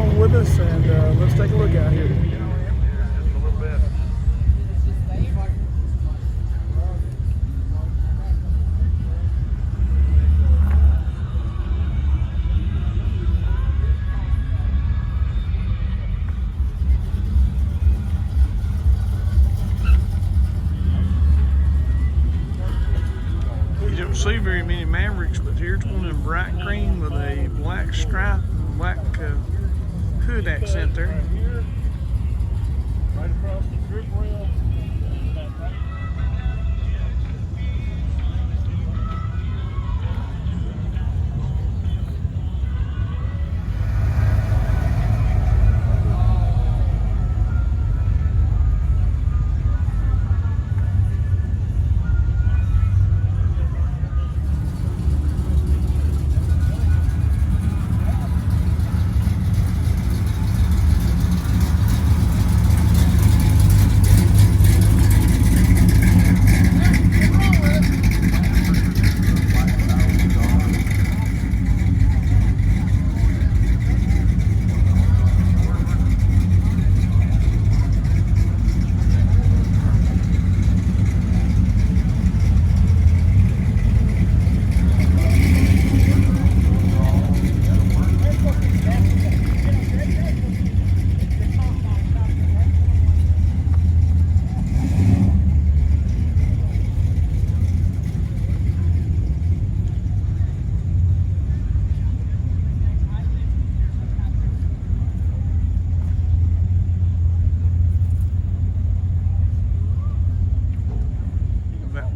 along with us, and let's take a look out here. You don't see very many Mavericks, but here's one in bright green with a black stripe and black hood accent there. Right across the strip rail.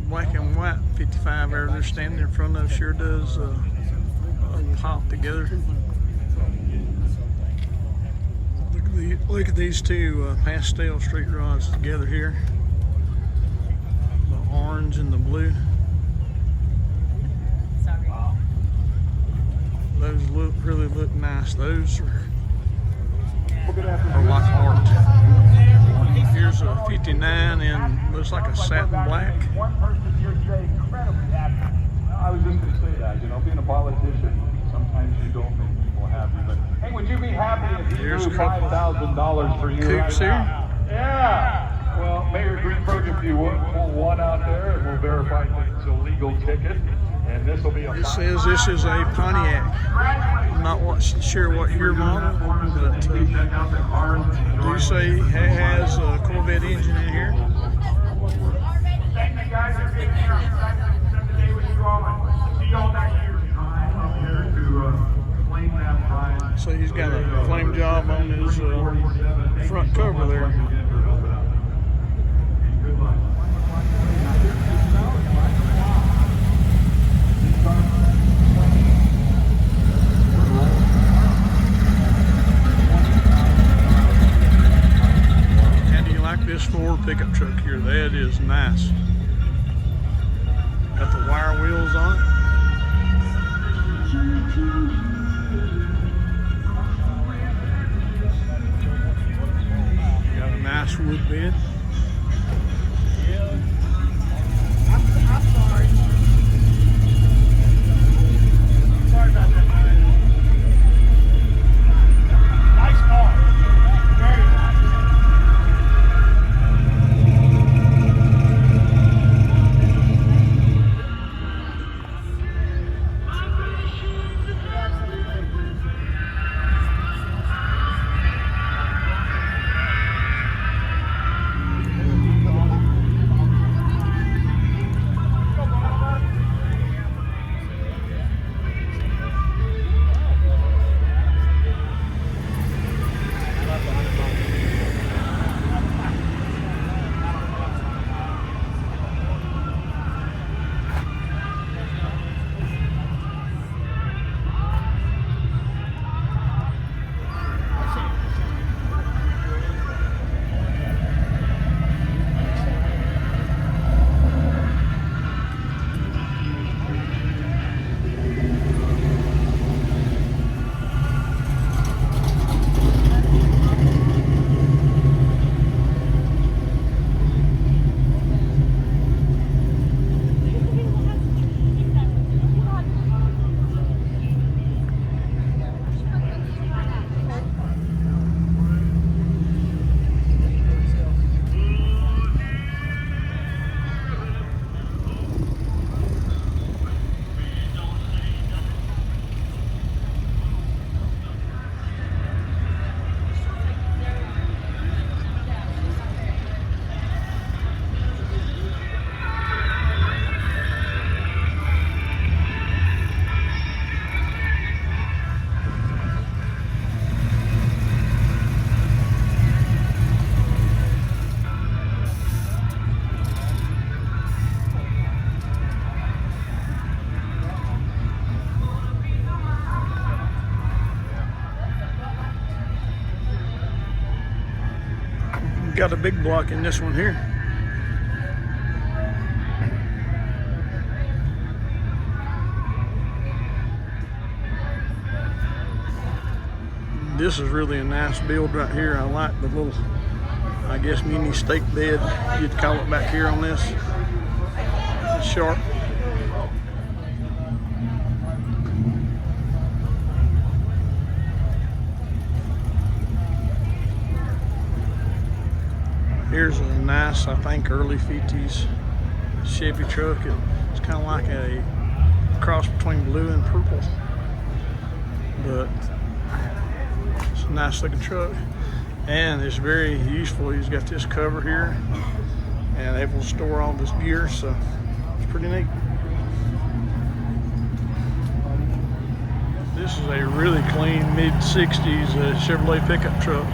Black and white 55 there they're standing in front of sure does pop together. Look at these two pastel street rods together here. The orange and the blue. Those really look nice. Those are like art. Here's a 59 in looks like a satin black. One person here today incredibly happy. I was just going to say that, you know, being a politician, sometimes you don't make people happy. But hey, would you be happy if he drew $5,000 for you Coupes right now? Yeah. Well, Mayor Greenberg, if you would pull one out there, and we'll verify that it's a legal ticket. And this will be a. It says this is a Pontiac. I'm not sure what year model, but do say it has a Corvette engine in here. Thank you guys for being here. I'm excited to spend the day with you all. And see you all next year. I'm here to claim that prize. So he's got a flame job on his front cover there. Good luck. This Ford pickup truck here, that is nice. Got the wire wheels on it. Got a nice wood bed. I'm sorry. Sorry about that. Nice car. Very nice. got a big block in this one here. This is really a nice build right here. I like the little, I guess, mini stake bed, you'd call it, back here on this. It's sharp. Here's a nice, I think, early 50s Chevy truck. It's kind of like a cross between blue and purple, but it's a nice looking truck, and it's very useful. He's got this cover here and able to store all this gear, so it's pretty neat. This is a really clean mid-60s Chevrolet pickup truck.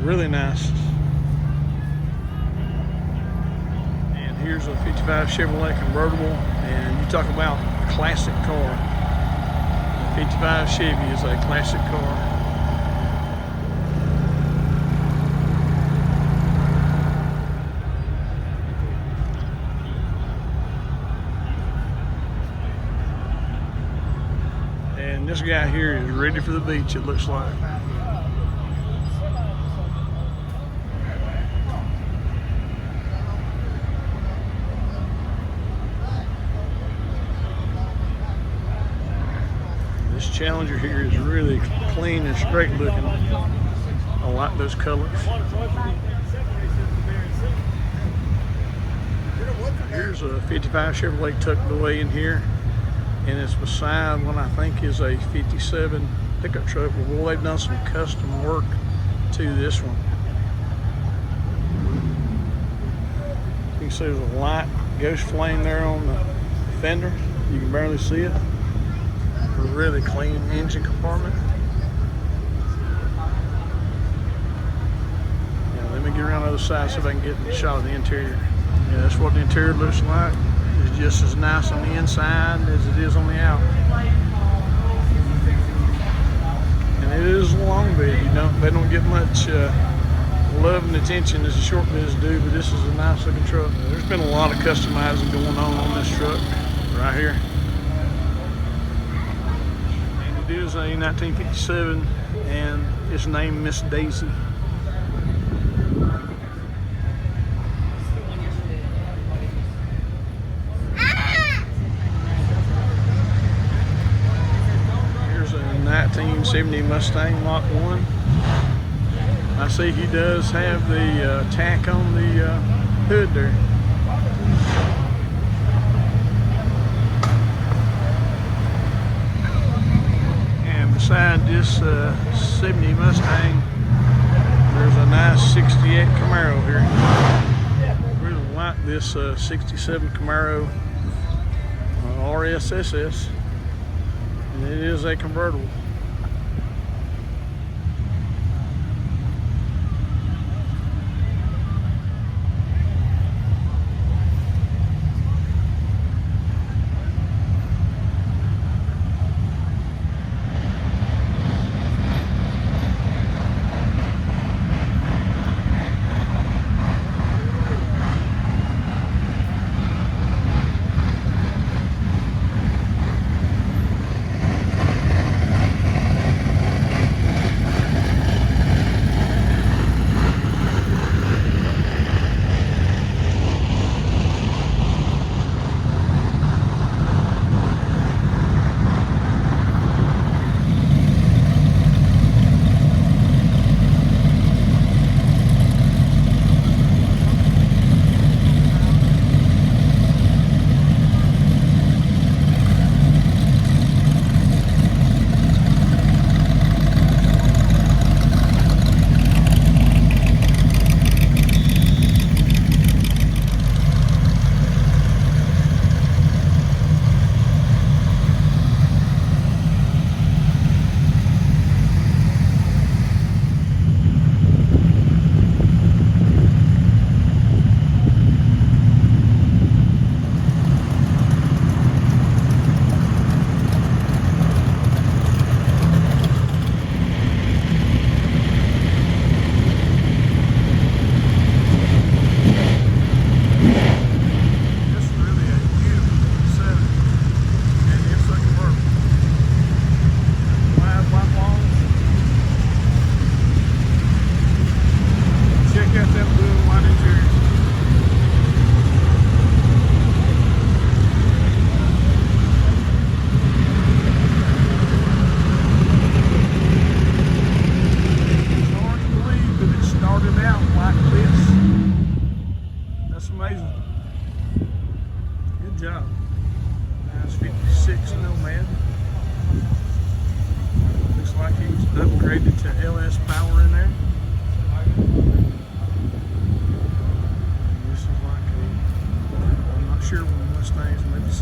Really nice. And here's a 55 Chevrolet convertible, and you talk about a classic car. The 55 Chevy is a classic car. And this guy here is ready for the beach, it looks like. This Challenger here is really clean and straight looking. I like those colors. Here's a 55 Chevrolet tucked away in here, and it's beside what I think is a 57 pickup truck. But boy, they've done some custom work to this one. You can see there's a light ghost flame there on the fender. You can barely see it. A really clean engine compartment. Yeah, let me get around the other side so if I can get a shot of the interior. Yeah, that's what the interior looks like. It's just as nice on the inside as it is on the out. And it is a long bed. They don't get much love and attention as the short beds do, but this is a nice looking truck. There's been a lot of customizing going on this truck right here. It is a 1957, and it's named Miss Daisy. Here's a 1970 Mustang Mach 1. I see he does have the tack on the hood there. Beside this 70 Mustang, there's a nice 68 Camaro here. I really like this 67 Camaro RSSS, and it is a convertible.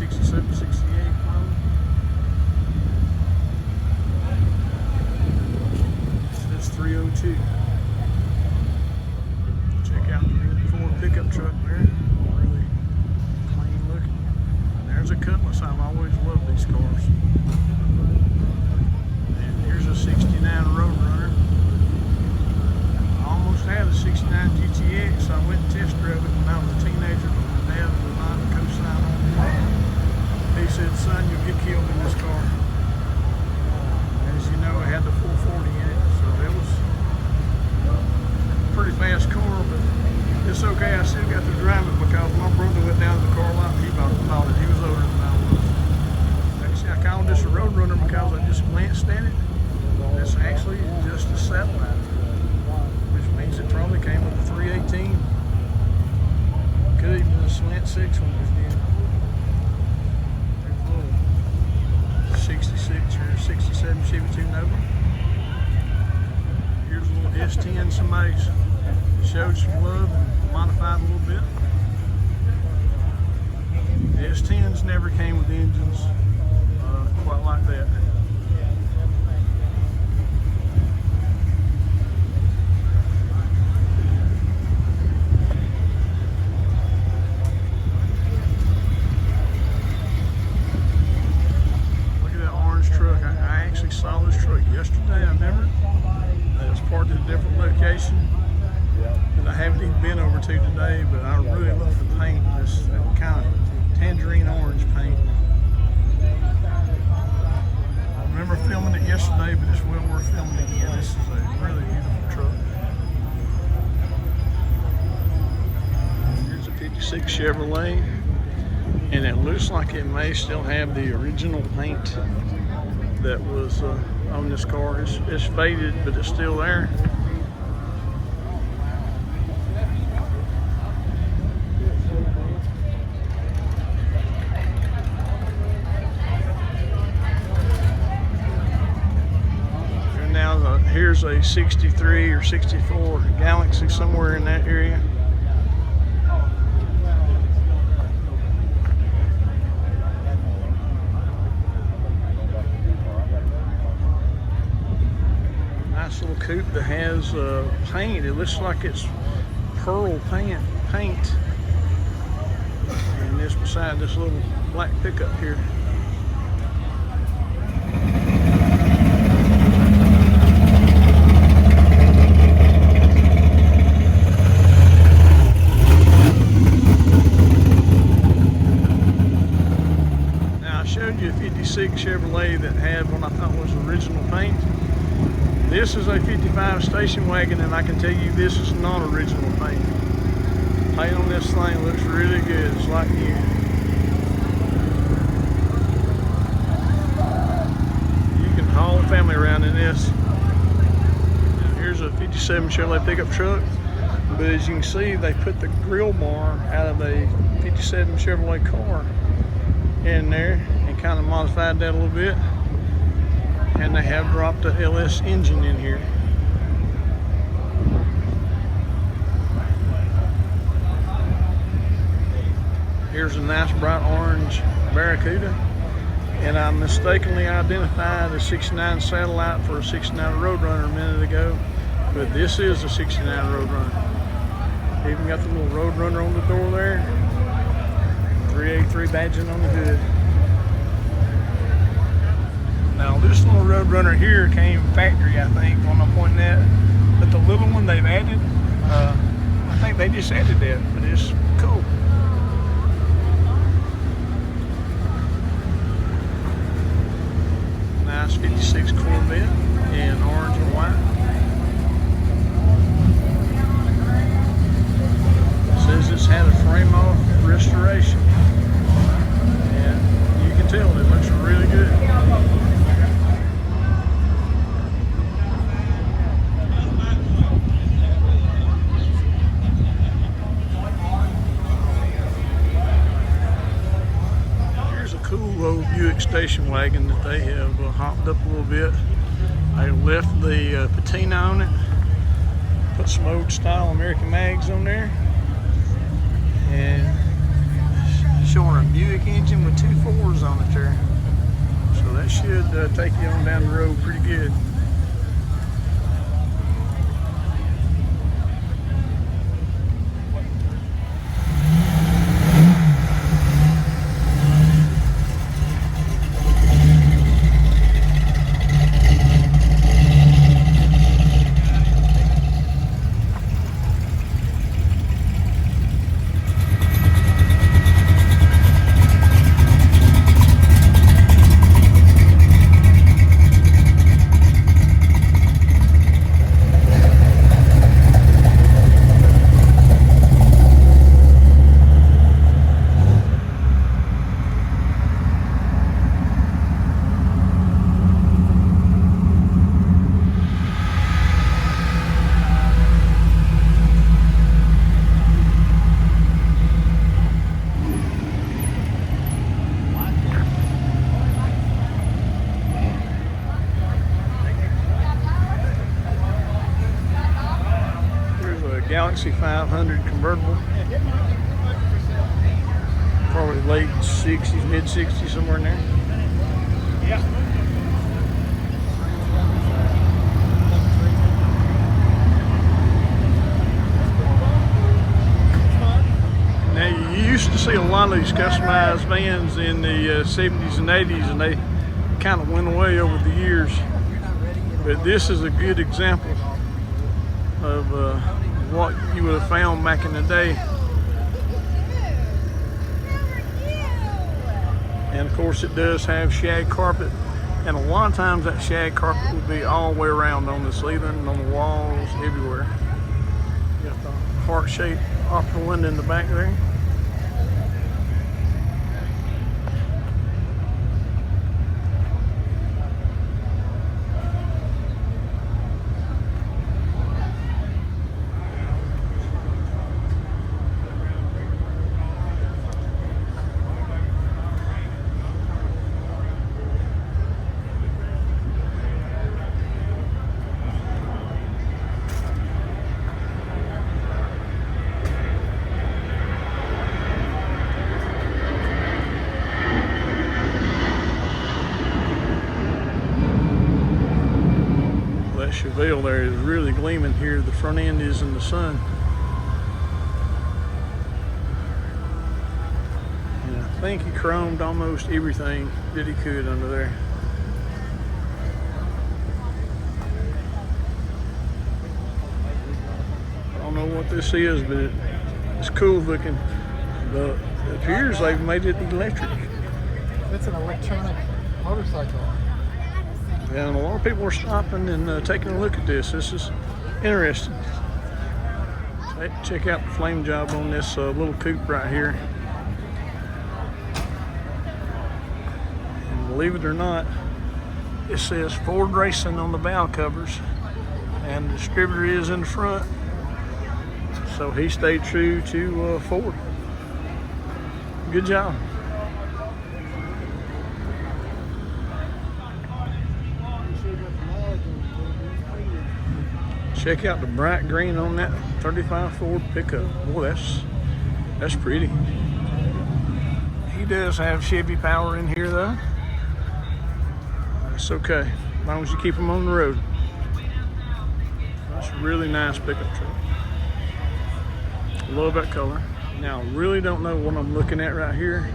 67, 68 probably. This is 302. Check out the red Ford pickup truck there. Really clean looking. And there's a Cutlass. I've always loved these cars. And here's a 69 Roadrunner. I almost had a 69 GTX. I went and test drove it when I was a teenager, but my dad would not co-sign on it. He said, son, you'll get killed in this car. As you know, it had the 440 in it, so it was a pretty fast car, but it's okay. I still got to drive it because my brother went down to the car lot. He bought it. He was older than I was. Actually, I called this a Roadrunner because I just glanced at it. It's actually just a satellite, which means it probably came with a 318. Could even a slant 6 one was new. There's a little 66 or 67 Chevy 2 Nova. Here's a little S10 somebody's showed some love and modified a little bit. The S10s never came with engines quite like that. I actually saw this truck yesterday. I remember it was parked at a different location that I haven't even been over to today, but I really love the paint, this kind of tangerine orange paint. I remember filming it yesterday, but it's well worth filming again. This is a really beautiful truck. Here's a 56 Chevrolet, and it looks like it may still have the original paint that was on this car. It's faded, but it's still there. And now here's a 63 or 64 Galaxy, somewhere in that area. Little coupe that has paint. It looks like it's pearl paint. And this beside this little black pickup here. Now I showed you a 56 Chevrolet that had what I thought was original paint. This is a 55 station wagon, and I can tell you this is not original paint. Paint on this thing looks really good. It's like new. You can haul the family around in this. Here's a 57 Chevrolet pickup truck, but as you can see, they put the grill bar out of a 57 Chevrolet car in there and kind of modified that a little bit. And they have dropped a LS engine in here. Here's a nice bright orange Barracuda, and I mistakenly identified a 69 Satellite for a 69 Roadrunner a minute ago, but this is a 69 Roadrunner. Even got the little Roadrunner on the door there. 383 badging on the hood. Now this little Roadrunner here came factory, I think, what I'm pointing at. But the little one they've added, I think they just added that, but it's cool. Nice 56 Corvette in orange and white. It says it's had a frame off restoration. And you can tell it looks really good. Buick station wagon that they have hopped up a little bit. I left the patina on it, put some old style American mags on there, and showing a Buick engine with 2 4s on it there. So that should take you on down the road pretty good. Galaxy 500 convertible. Probably late 60s, mid 60s, somewhere in there. Yeah. Now you used to see a lot of these customized vans in the 70s and 80s, and they kind of went away over the years. But this is a good example of what you would have found back in the day. And of course it does have shag carpet, and a lot of times that shag carpet would be all the way around on the ceiling, on the walls, everywhere. You got the heart-shaped opera window in the back there. Chevelle there is really gleaming here. The front end is in the sun. And I think he chromed almost everything that he could under there. I don't know what this is, but it's cool looking. It appears they've made it electric. It's an electronic motorcycle. And a lot of people are stopping and taking a look at this. This is interesting. Check out the flame job on this little coupe right here. And believe it or not, it says Ford Racing on the bow covers, and the distributor is in the front. So he stayed true to Ford. Good job. Check out the bright green on that 35 Ford pickup. Boy, that's pretty. He does have Chevy power in here though. That's okay, as long as you keep him on the road. That's a really nice pickup truck. Love that color. Now, I really don't know what I'm looking at right here,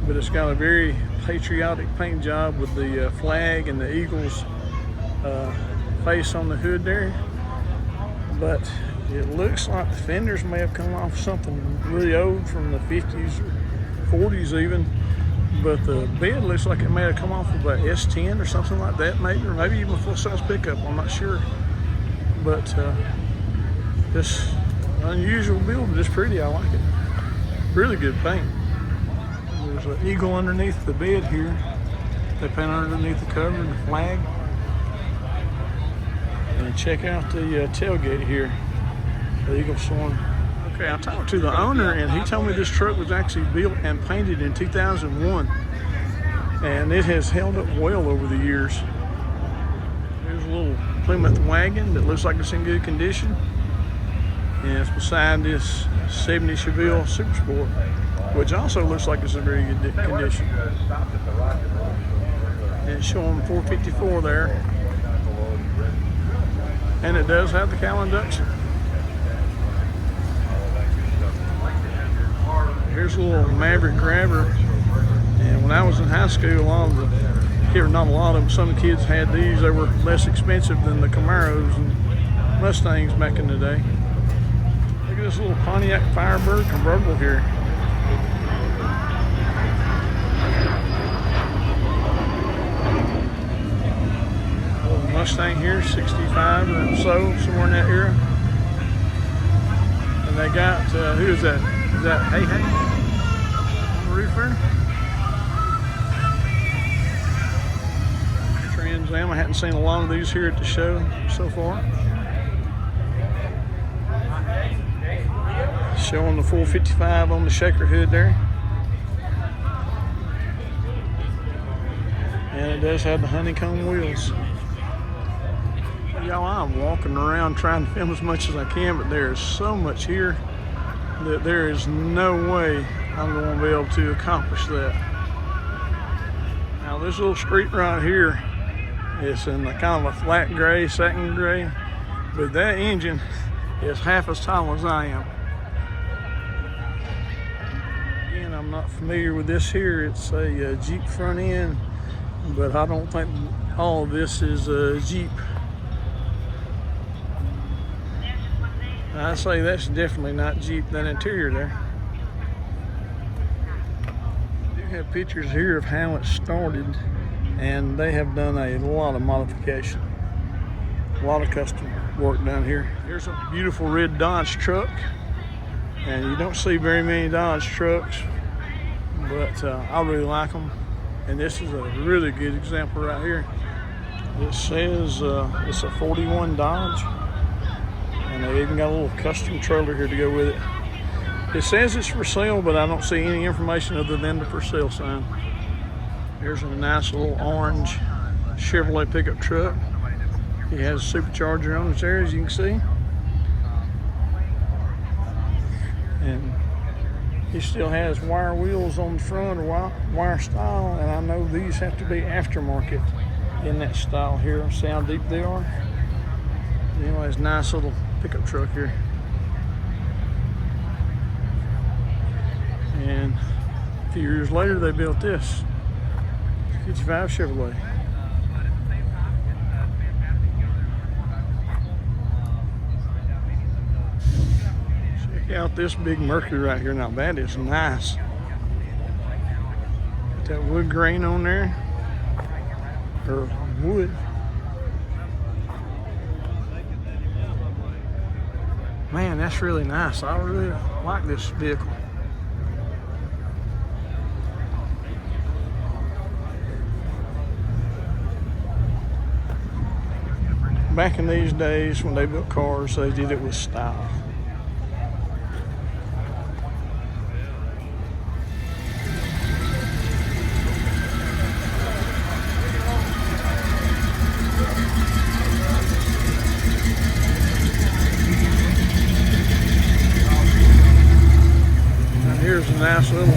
but it's got a very patriotic paint job with the flag and the Eagles face on the hood there. But it looks like the fenders may have come off something really old from the 50s or 40s even. But the bed looks like it may have come off of a S10 or something like that, maybe, or maybe even a full-size pickup. I'm not sure. But this unusual build, but it's pretty. I like it. Really good paint. There's an eagle underneath the bed here. They paint underneath the cover and the flag. And check out the tailgate here, the eagle soaring. Okay, I talked to the owner, and he told me this truck was actually built and painted in 2001, and it has held up well over the years. There's a little Plymouth Wagon that looks like it's in good condition, And it's beside this 70 Chevelle Super Sport, which also looks like it's in very good condition. And it's showing 454 there. And it does have the cowl induction. Here's a little Maverick grabber. And when I was in high school, not a lot of them, some kids had these. They were less expensive than the Camaros and Mustangs back in the day. Look at this little Pontiac Firebird convertible here. Little Mustang here, 65 or so, somewhere in that area. And they got, who is that? Is that Hey on the roof there? Trans Am. I hadn't seen a lot of these here at the show so far. Showing the 455 on the shaker hood there. And it does have the honeycomb wheels. Y'all, I'm walking around trying to film as much as I can, but there is so much here that there is no way I'm going to be able to accomplish that. Now this little street right here, it's in kind of a flat gray, satin gray, but that engine is half as tall as I am. Again, I'm not familiar with this here. It's a Jeep front end, but I don't think all of this is a Jeep. I say that's definitely not Jeep, that interior there. I do have pictures here of how it started, and they have done a lot of modification. A lot of custom work down here. Here's a beautiful red Dodge truck, and you don't see very many Dodge trucks, but I really like them. And this is a really good example right here. It says it's a 41 Dodge. And they even got a little custom trailer here to go with it. It says it's for sale, but I don't see any information other than the for sale sign. Here's a nice little orange Chevrolet pickup truck. He has a supercharger on it there, as you can see. And he still has wire wheels on the front, or wire style, and I know these have to be aftermarket in that style here. See how deep they are? Anyways, nice little pickup truck here. And a few years later they built this 55 Chevrolet. Check out this big Mercury right here. Now that is nice. Got that wood grain on there, or wood. Man, that's really nice. I really like this vehicle. Back in these days when they built cars, they did it with style. Here's a nice little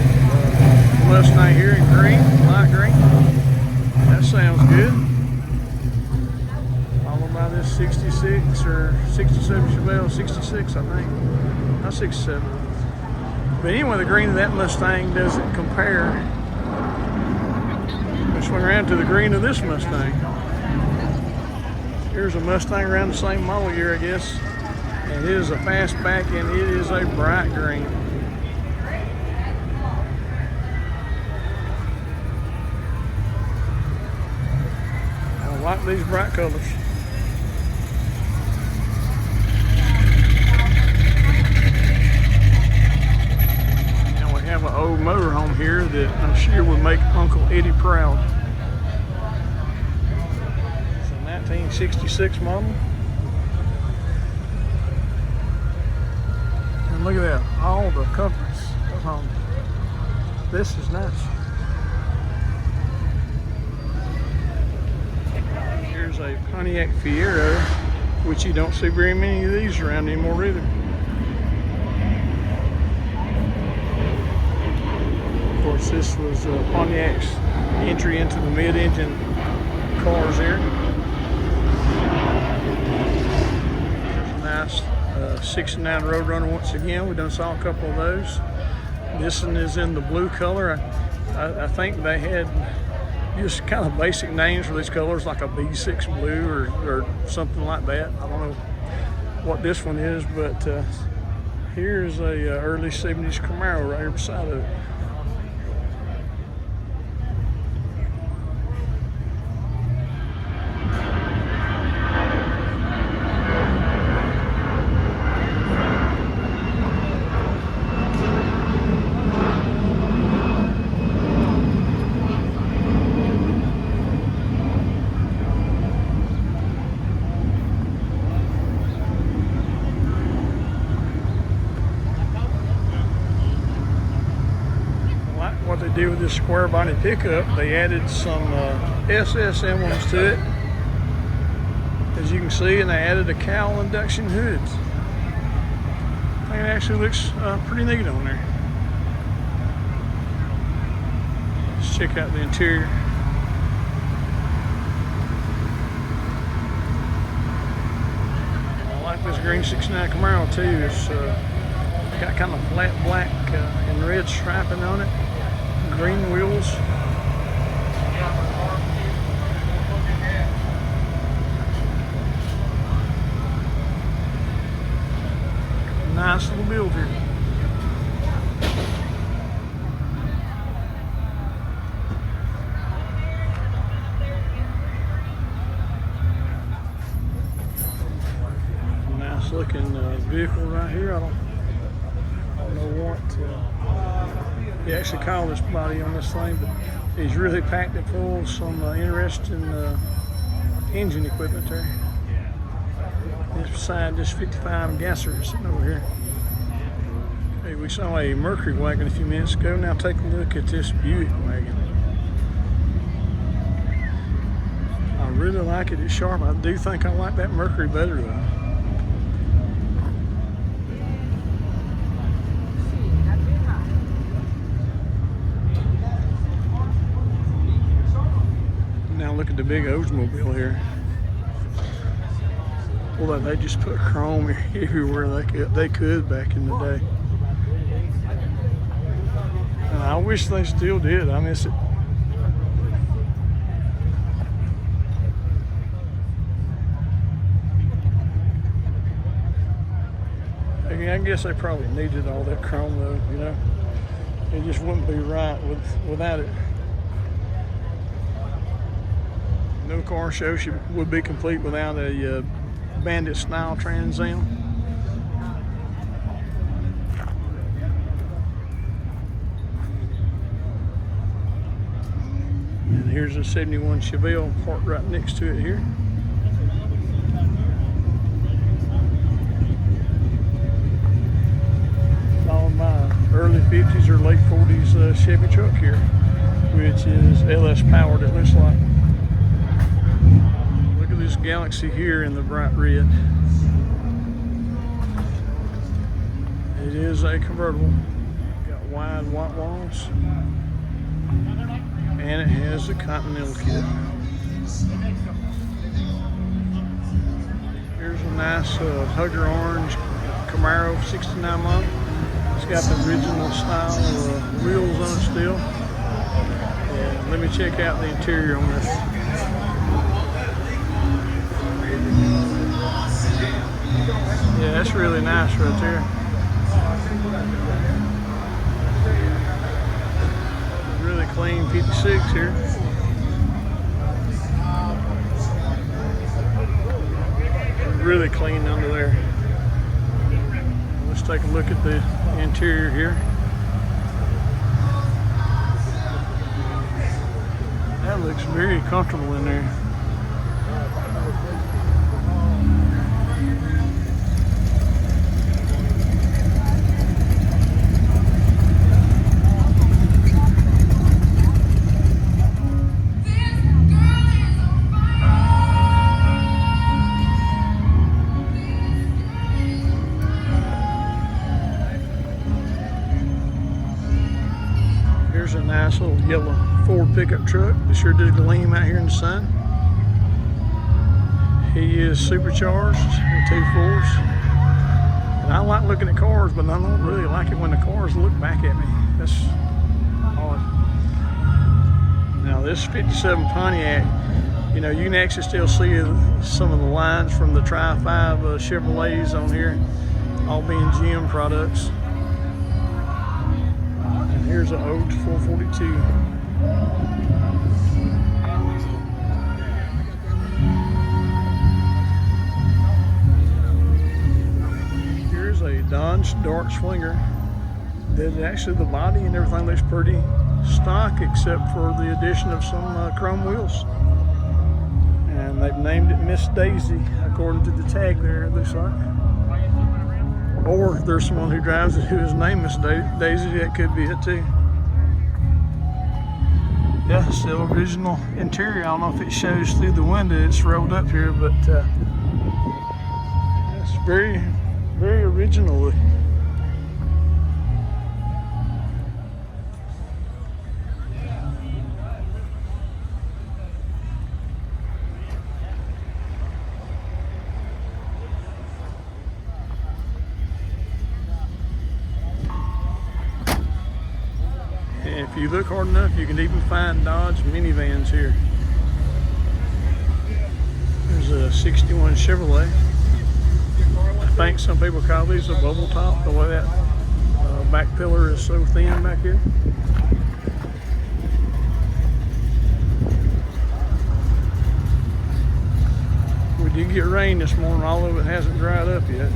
Mustang here in green, light green. That sounds good. Followed by this 66 or 67 Chevelle, 66 I think. Not 67. But anyway, the green of that Mustang doesn't compare. Let's swing around to the green of this Mustang. Here's a Mustang around the same model year, I guess. And it is a fastback, and it is a bright green. I like these bright colors. And we have an old motorhome here that I'm sure would make Uncle Eddie proud. It's a 1966 model. And look at that, all the comforts at home. This is nice. Here's a Pontiac Fiero, which you don't see very many of these around anymore either. was Pontiac's entry into the mid-engine cars here. There's a nice 69 Roadrunner once again. We done saw a couple of those. This one is in the blue color. I think they had just kind of basic names for these colors, like a B6 blue or something like that. I don't know what this one is, but here's a early 70s Camaro right here beside it. What they did with this square body pickup, they added some SS emblems to it, as you can see, and they added a cowl induction hood. I think it actually looks pretty neat on there. Let's check out the interior. I like this green 69 Camaro too. It's got kind of flat black and red striping on it. Green wheels. Nice little build here. Nice looking vehicle right here. I don't know what he actually called this body on this thing, but he's really packed it full of some interesting engine equipment there. Just beside this 55 gasser sitting over here. Hey, we saw a Mercury wagon a few minutes ago. Now take a look at this Buick wagon. I really like it. It's sharp. I do think I like that Mercury better though. Now look at the big Oldsmobile here. Well, they just put chrome everywhere they could back in the day. And I wish they still did. I miss it. I guess they probably needed all that chrome though, you know. It just wouldn't be right without it. No car show would be complete without a Bandit style Trans Am. And here's a 71 Chevelle parked right next to it here. Followed by early 50s or late 40s Chevy truck here, which is LS powered, it looks like. This Galaxy here in the bright red. It is a convertible. Got wide white walls. And it has a Continental kit. Here's a nice Hugger orange Camaro 69 model. It's got the original style wheels on it still. And let me check out the interior on this. Yeah, that's really nice right there. Really clean 56 here. Really clean under there. Let's take a look at the interior here. That looks very comfortable in there. Here's a nice little yellow Ford pickup truck. They sure did gleam out here in the sun. He is supercharged with 2.4s. And I like looking at cars, but I don't really like it when the cars look back at me. That's odd. Now this 57 Pontiac, you know, you can actually still see some of the lines from the Tri-5 Chevrolets on here, all being GM products. And here's an old 442. Here's a Dodge Dart Swinger. That actually the body and everything looks pretty stock except for the addition of some chrome wheels. And they've named it Miss Daisy according to the tag there, it looks like. Or there's someone who drives it who is named Miss Daisy, that could be it too. Yeah, still original interior. I don't know if it shows through the window, it's rolled up here, but it's very, very original looking. If you look hard enough, you can even find Dodge minivans here. There's a 61 Chevrolet. I think some people call these a bubble top, the way that back pillar is so thin back here. We did get rain this morning, although it hasn't dried up yet.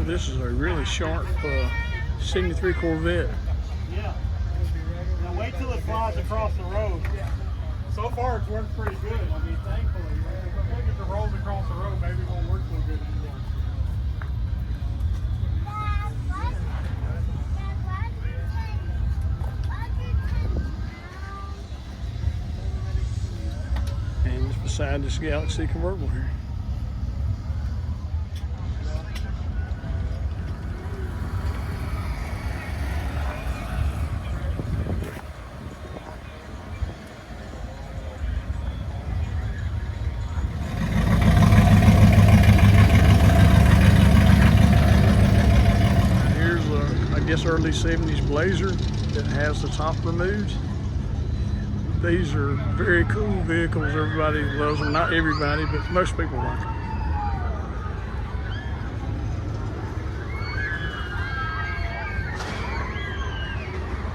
This is a really sharp 73 Corvette. Yeah. Now wait till it flies across the road. So far it's worked pretty good. I mean, thankfully. If I think if it rolls across the road, maybe it won't work so good anymore. And just beside this Galaxy convertible here. Early 70s Blazer that has the top removed. These are very cool vehicles. Everybody loves them. Not everybody, but most people like them.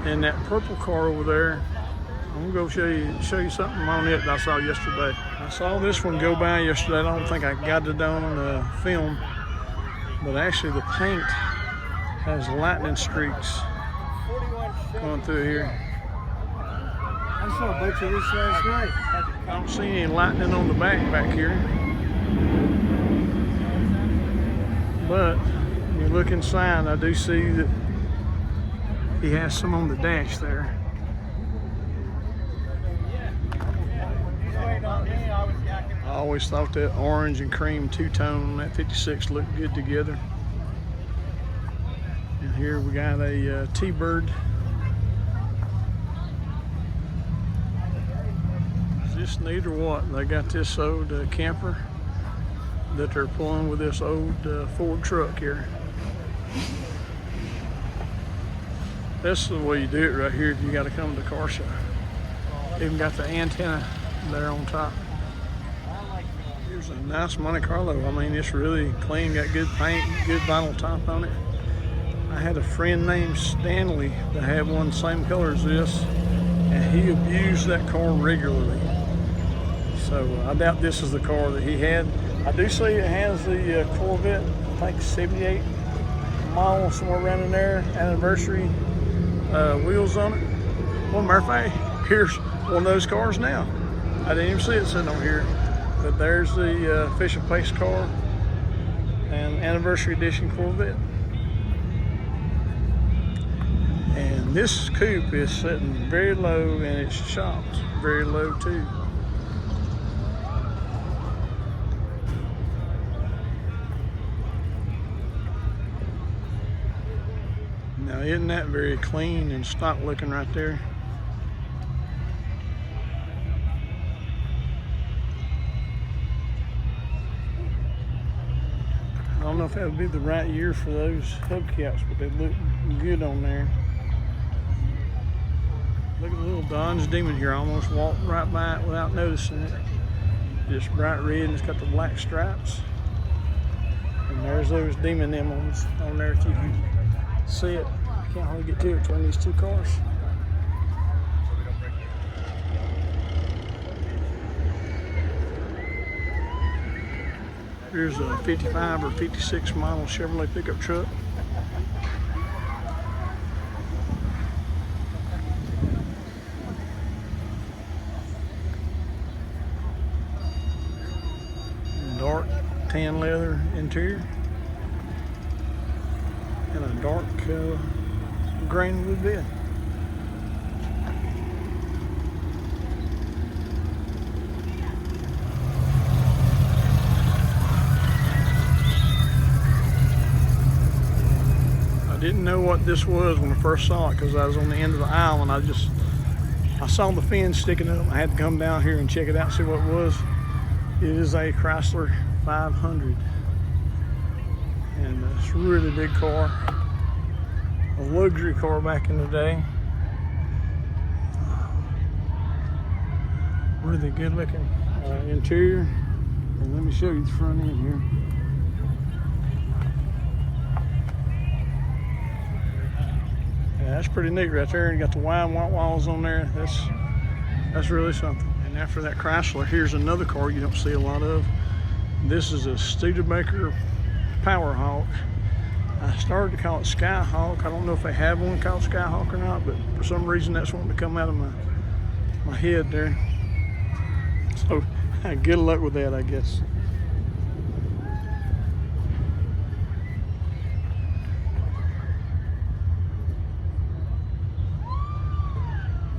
And that purple car over there, I'm gonna go show you something on it that I saw yesterday. I saw this one go by yesterday. I don't think I got it on film, but actually the paint has lightning streaks going through here. I saw a bunch of this last night. I don't see any lightning on the back here. But when you look inside, I do see that he has some on the dash there. I always thought that orange and cream two-tone on that 56 looked good together. And here we got a T-Bird. Is this neat or what? They got this old camper that they're pulling with this old Ford truck here. That's the way you do it right here if you got to come to the car show. Even got the antenna there on top. Here's a nice Monte Carlo. I mean, it's really clean, got good paint, good vinyl top on it. I had a friend named Stanley that had one same color as this, and he abused that car regularly. So I doubt this is the car that he had. I do see it has the Corvette, I think 78 model, somewhere around in there, anniversary wheels on it. Well, matter of fact, here's one of those cars now. I didn't even see it sitting over here. But there's the official pace car and anniversary edition Corvette. And this coupe is sitting very low and it's shopped very low too. Now isn't that very clean and stock looking right there? I don't know if that would be the right year for those hubcaps, but they look good on there. Look at the little Don's Demon here. I almost walked right by it without noticing it. Just bright red and it's got the black stripes. And there's those Demon emblems on there if you can see it. I can't hardly get to it between these two cars. Here's a 55 or 56 model Chevrolet pickup truck. Dark tan leather interior and a dark grain wood bed. I didn't know what this was when I first saw it because I was on the end of the aisle and I saw the fin sticking up. I had to come down here and check it out, see what it was. It is a Chrysler 500 and it's a really big car, a luxury car back in the day. Really good looking interior. And let me show you the front end here. Yeah, that's pretty neat right there. You got the wide white walls on there. That's really something. And after that Chrysler, here's another car you don't see a lot of. This is a Studebaker Powerhawk. I started to call it Skyhawk. I don't know if they have one called Skyhawk or not, but for some reason that's wanting to come out of my head there. So good luck with that, I guess.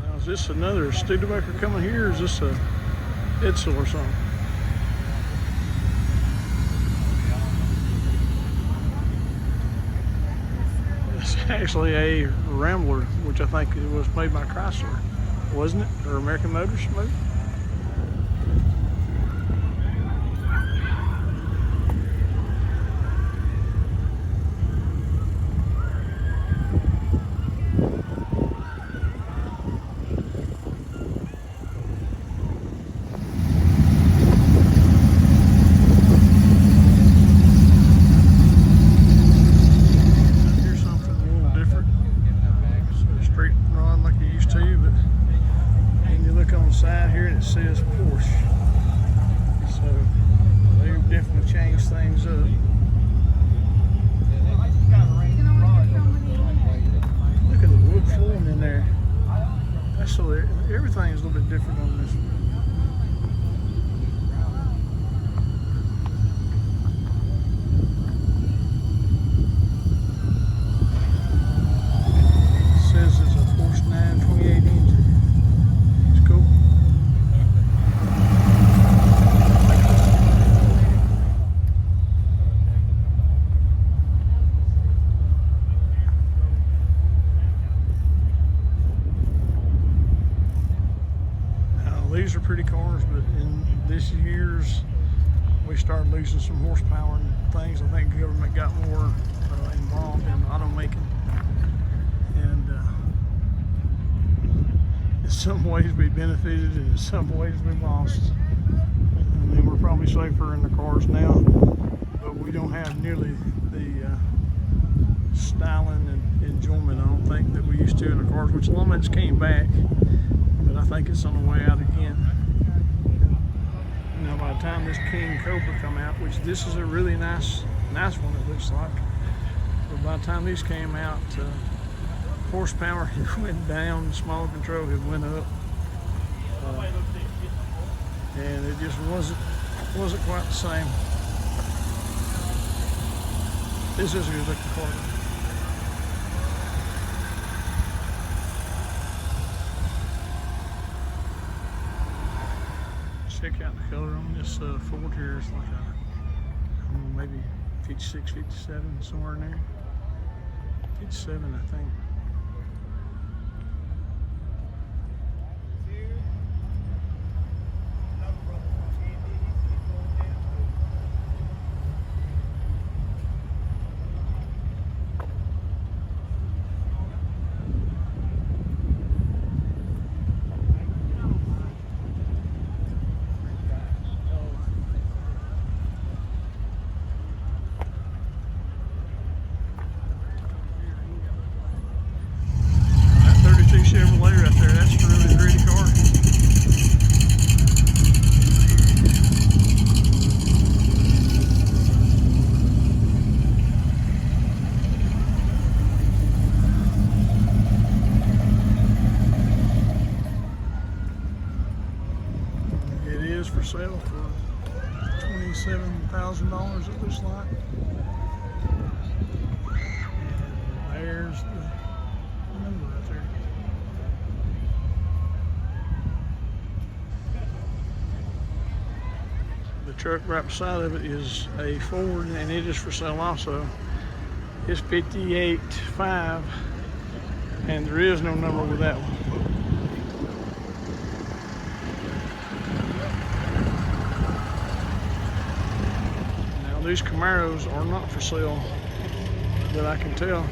Now, is this another Studebaker coming here, or is this a Edsel or something? It's actually a Rambler, which I think it was made by Chrysler, wasn't it? Or American Motors, maybe? Side here and it says Porsche, so they've definitely changed things up. Look at the wood flooring in there. That's so everything's a little bit different on this one. It says it's a Porsche 928 engine. It's cool. These are pretty cars, but in this year's we started losing some horsepower and things. I think the government got more involved in automaking, and in some ways we benefited and in some ways we lost. I mean, we're probably safer in the cars now, but we don't have nearly the styling and enjoyment, I don't think, that we used to in the cars, which a lot of it's came back. I think it's on the way out again. by the time this King Cobra come out, which this is a really nice one, it looks like. But by the time these came out, horsepower had went down, small control had went up, and it just wasn't quite the same. This is a good looking car. Check out the color on this Ford here. It's like a, I don't know, maybe 56, 57, somewhere in there. 57, I think. Chevrolet right there, that's a really pretty car. It is for sale for $27,000, it looks like. And there's the number right there. The truck right beside of it is a Ford, and it is for sale also. It's 58.5, and there is no number with that one. Now these Camaros are not for sale that I can tell.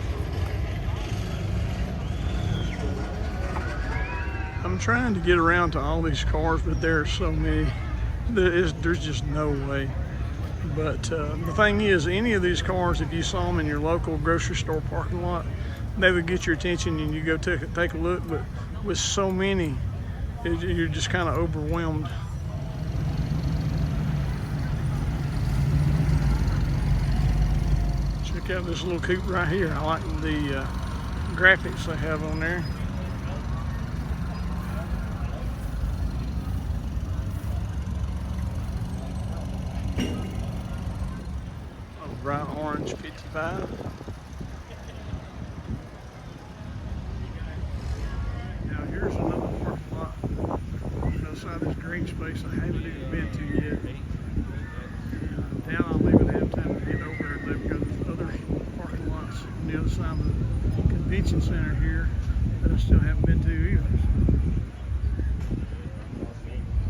I'm trying to get around to all these cars, but there are so many. There's just no way. But the thing is, any of these cars, if you saw them in your local grocery store parking lot, they would get your attention and you go take a look. But with so many, you're just kind of overwhelmed. Check out this little coupe right here. I like the graphics they have on there. Bright orange 55. Now here's another parking lot outside this green space I haven't even been to yet. Down I'll even have time to get over there because there's other parking lots on the other side of the convention center here that I still haven't been to either.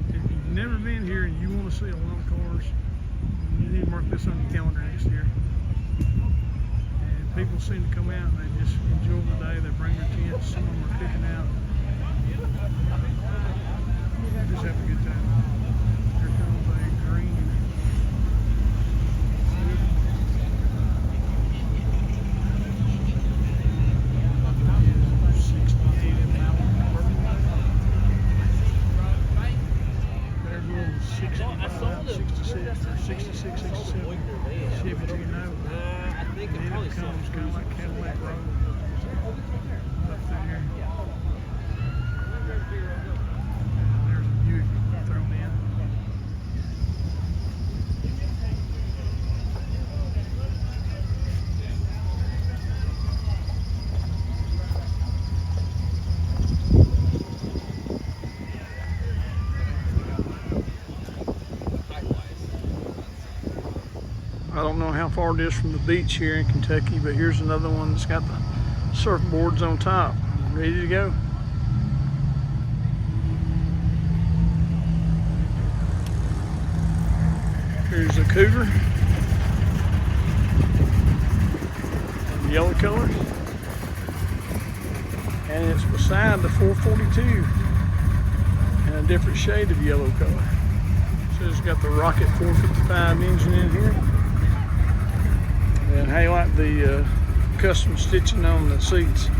If you've never been here and you want to see a lot of cars, you need to mark this on your calendar next year. And people seem to come out and they just enjoy the day. They bring their tents. Some of them are cooking out. Just have a good time. Here comes a green. There's a little 65, 66, or 66, 67 Chevy Tino. And then it becomes kind of like Cadillac Road up through here. And there's a Buick thrown in. I don't know how far it is from the beach here in Kentucky, but here's another one that's got the surfboards on top, ready to go. Here's a Cougar, in yellow color, and it's beside the 442 in a different shade of yellow color. So it's got the Rocket 455 engine in here. And I like the custom stitching on the seats.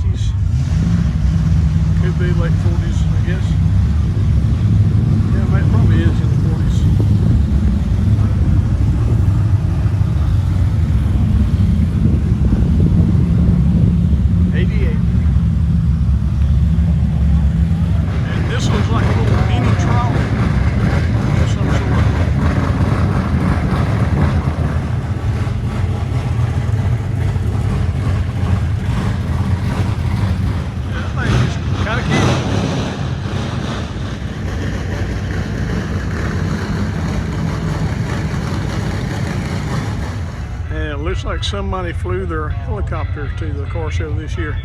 50s. Could be late 40s, I guess. Yeah, it probably is in the 40s. '88. And this looks like a little mini trolley of some sort. Looks like somebody flew their helicopter to the car show this year.